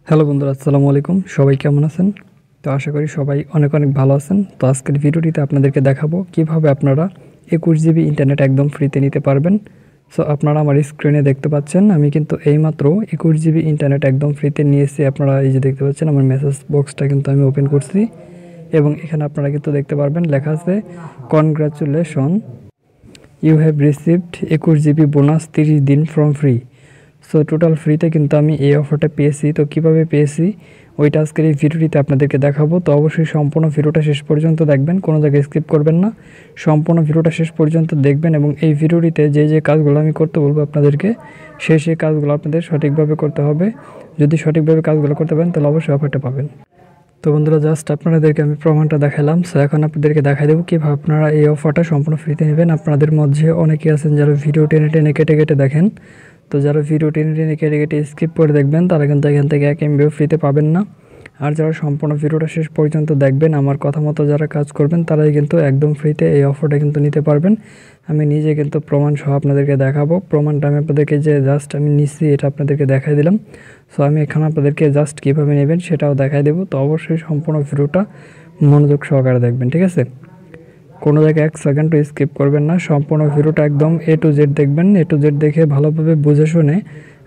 Hello বন্ধুরা, আসসালামু আলাইকুম। সবাই কেমন আছেন? তো আশা করি সবাই অনেক অনেক ভালো আছেন। তো আজকের ভিডিওটিতে আপনাদেরকে দেখাবো কিভাবে আপনারা 21 জিবি ইন্টারনেট একদম ফ্রিতে নিতে পারবেন। সো আপনারা আমার স্ক্রিনে দেখতে পাচ্ছেন, আমি কিন্তু এইমাত্র 21 জিবি ইন্টারনেট একদম ফ্রিতে নিয়েছি। আপনারা এই যে দেখতে পাচ্ছেন, আমার মেসেজ বক্সটা কিন্তু আমি ওপেন করছি এবং এখানে আপনারা কিন্তু দেখতে পারবেন লেখা আছে congratulation, you have received 21 GB bonus 30 দিন ফ্রম ফ্রি। সো টোটাল ফ্রিতে কিন্তু আমি এই অফারটা পেয়েছি। তো কিভাবে পেয়েছি ওইটা আজকের এই ভিডিওটিতে আপনাদেরকে দেখাবো। তো অবশ্যই সম্পূর্ণ ভিডিওটা শেষ পর্যন্ত দেখবেন, কোনো জায়গায় স্কিপ করবেন না, সম্পূর্ণ ভিডিওটা শেষ পর্যন্ত দেখবেন এবং এই ভিডিওটিতে যে যে কাজগুলো আমি করতে বলবো আপনাদেরকে, সেই কাজগুলো আপনাদের সঠিকভাবে করতে হবে। যদি সঠিকভাবে কাজগুলো করতে পারেন তাহলে অবশ্যই অফারটা পাবেন। তো বন্ধুরা, জাস্ট আপনাদেরকে আমি প্রমাণটা দেখালাম। সো এখন আপনাদেরকে দেখাই দেবো কীভাবে আপনারা এই অফারটা সম্পূর্ণ ফ্রিতে নেবেন। আপনাদের মধ্যে অনেকেই আছেন যারা ভিডিও টেনে টেনে কেটে কেটে দেখেন। তো যারা ভিডিও টেনে টেনে কেটে কেটে স্কিপ করে দেখবেন তারা কিন্তু এখান থেকে 1 MB ফ্রিতে পাবেন না। আর যারা সম্পূর্ণ ভিডিওটা শেষ পর্যন্ত দেখবেন, আমার কথা মতো যারা কাজ করবেন, তারাই কিন্তু একদম ফ্রিতে এই অফারটা কিন্তু নিতে পারবেন। আমি নিজে কিন্তু প্রমাণ সহ আপনাদেরকে দেখাবো। প্রমাণটা আমি আপনাদেরকে যে জাস্ট আমি নিচ্ছি এটা আপনাদেরকে দেখাই দিলাম। সো আমি এখানে আপনাদেরকে জাস্ট কীভাবে নেবেন সেটাও দেখাই দেবো। তো অবশ্যই সম্পূর্ণ ভিডিওটা মনোযোগ সহকারে দেখবেন, ঠিক আছে? কোনো জায়গায় 1 সেকেন্ডও স্কিপ করবেন না, সম্পূর্ণ ভিডিওটা একদম A to Z দেখবেন। A to Z দেখে ভালোভাবে বুঝে শুনে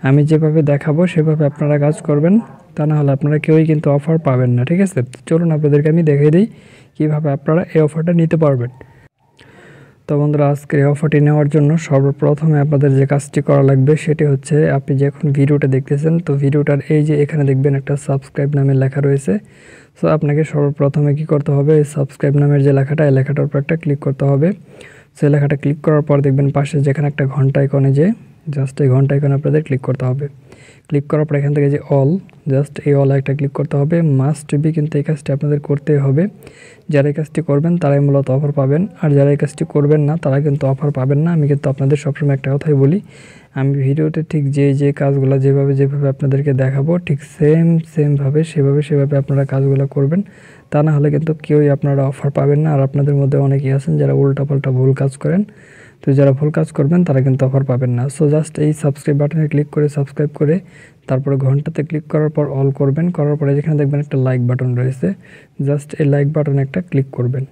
আমি যেভাবে দেখাবো সেভাবে আপনারা কাজ করবেন, তা না হলে আপনারা কেউই কিন্তু অফার পাবেন না, ঠিক আছে? চলুন আপনাদেরকে আমি দেখিয়ে দিই কীভাবে আপনারা এই অফারটা নিতে পারবেন। তো বন্ধুরা, আজকের এই অফারটি নেওয়ার জন্য সর্বপ্রথমে আপনাদের যে কাজটি করা লাগবে সেটি হচ্ছে, আপনি যখন ভিডিওটা দেখতেছেন তো ভিডিওটার এই যে এখানে দেখবেন একটা সাবস্ক্রাইব নামের লেখা রয়েছে। সো আপনাকে সর্বপ্রথমে কি করতে হবে, এই সাবস্ক্রাইব নামের যে লেখাটা, এই লেখাটার উপর একটা ক্লিক করতে হবে। সেই লেখাটা ক্লিক করার পর দেখবেন পাশে যেখানে একটা ঘন্টা আইকনে, যে জাস্ট এই ঘন্টা আইকনে আপনাদের ক্লিক করতে হবে। ক্লিক করার পর এখান থেকে যে অল, জাস্ট এই অল একটা ক্লিক করতে হবে। মাস্ট বি কিন্তু এই কাজটি আপনাদের করতেই হবে। যারা এই কাজটি করবেন তারাই মূলত অফার পাবেন, আর যারা এই কাজটি করবেন না তারা কিন্তু অফার পাবেন না। আমি কিন্তু আপনাদের সবসময় একটা কথাই বলি, আমি ভিডিওতে ঠিক যে কাজগুলো যেভাবে আপনাদেরকে দেখাবো ঠিক সেমভাবে সেভাবে আপনারা কাজগুলো করবেন, তা না হলে কিন্তু কেউই আপনারা অফার পাবেন না। আর আপনাদের মধ্যে অনেকেই আছেন যারা উল্টাপাল্টা ভুল কাজ করেন। তো যারা ভুল কাজ করবেন তারা কিন্তু অফার পাবেন না। সো জাস্ট এই সাবস্ক্রাইব বাটনে ক্লিক করে সাবস্ক্রাইব করে তারপরে ঘন্টাতে ক্লিক করার পর অল করবেন। করার পরে যেখানে দেখবেন একটা লাইক বাটন রয়েছে, জাস্ট এই লাইক বাটনে একটা ক্লিক করবেন।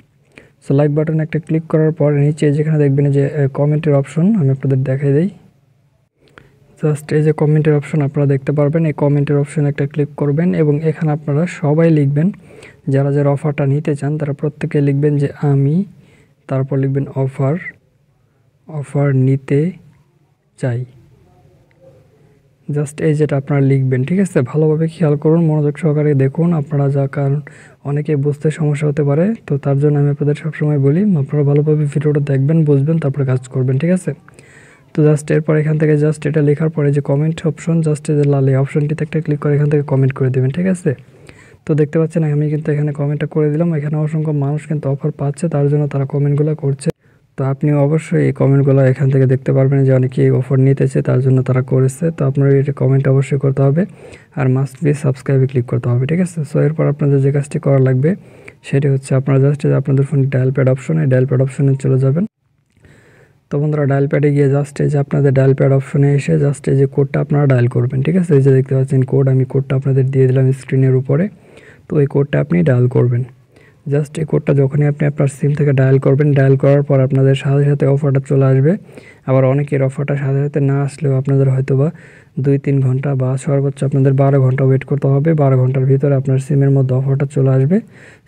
সো লাইক বাটনে একটা ক্লিক করার পর নিচে যেখানে দেখবেন যে কমেন্টের অপশন, আমি আপনাদের দেখাই দিই। জাস্ট এই যে কমেন্টের অপশন আপনারা দেখতে পারবেন, এই কমেন্টের অপশন একটা ক্লিক করবেন এবং এখানে আপনারা সবাই লিখবেন, যারা অফারটা নিতে চান তারা প্রত্যেকে লিখবেন যে আমি, তারপর লিখবেন অফার নিতে চাই। জাস্ট এই যেটা আপনারা লিখবেন, ঠিক আছে? ভালোভাবে খেয়াল করুন, মনোযোগ সহকারে দেখুন আপনারা, কারণ অনেকে বুঝতে সমস্যা হতে পারে। তো তার জন্য আমি আপনাদের সবসময় বলি আপনারা ভালোভাবে ভিডিওটা দেখবেন, বুঝবেন, তারপরে কাজ করবেন, ঠিক আছে? তো জাস্ট এরপর এখান থেকে জাস্ট এটা লেখার পরে যে কমেন্ট অপশন, জাস্ট এই যে লাল এই অপশনটিতে একটা ক্লিক করে এখান থেকে কমেন্ট করে দেবেন, ঠিক আছে? তো দেখতে পাচ্ছেন আমি কিন্তু এখানে কমেন্টটা করে দিলাম। এখানে অসংখ্য মানুষ কিন্তু অফার পাচ্ছে, তার জন্য তারা কমেন্টগুলো করছে। তো আপনিও অবশ্যই এই কমেন্টগুলো এখান থেকে দেখতে পারবেন যে অনেকে এই অফার নিতেছে, তার জন্য তারা করেছে। তো আপনার এটা কমেন্ট অবশ্যই করতে হবে আর মাস্ট বি সাবস্ক্রাইবে ক্লিক করতে হবে, ঠিক আছে? সো এরপর আপনাদের যে কাজটি করা লাগবে সেটি হচ্ছে, আপনারা জাস্ট আপনাদের ফোনে ডায়াল প্যাড অপশন, এই ডায়াল প্যাড অপশনে চলে যাবেন। তো বন্ধুরা, ডায়াল প্যাডে গিয়ে জাস্ট এই যে আপনাদের ডায়াল প্যাড অপশনে এসে জাস্ট এই যে কোডটা আপনারা ডায়াল করবেন, ঠিক আছে? এই যে দেখতে পাচ্ছেন কোড, আমি কোডটা আপনাদের দিয়ে দিলাম স্ক্রিনের উপরে। তো এই কোডটা আপনি ডায়াল করবেন। জাস্ট এই কোডটা যখনই আপনি আপনার সিম থেকে ডায়াল করবেন, ডায়াল করার পর আপনাদের সাথে অফারটা চলে আসবে। আবার অনেকের অফারটা সাথে না আসলেও আপনাদের হয়তো বা 2-3 ঘন্টা বা সর্বোচ্চ আপনাদের 12 ঘন্টা ওয়েট করতে হবে। 12 ঘন্টার ভিতরে আপনার সিমের মধ্যে অফারটা চলে আসবে।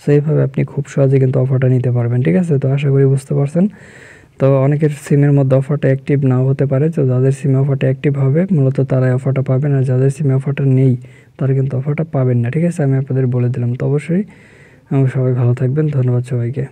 সেইভাবে আপনি খুব সহজে কিন্তু অফারটা নিতে পারবেন, ঠিক আছে? তো আশা করি বুঝতে পারছেন। তো অনেকের সিমের মধ্যে অফারটা অ্যাক্টিভ নাও হতে পারে। তো যাদের সিমে অফারটা অ্যাক্টিভ হবে মূলত তারাই অফারটা পাবেন, আর যাদের সিমে অফারটা নেই তারা কিন্তু অফারটা পাবেন না, ঠিক আছে? আমি আপনাদের বলে দিলাম। তো অবশ্যই সবাই ভালো থাকবেন। ধন্যবাদ সবাইকে।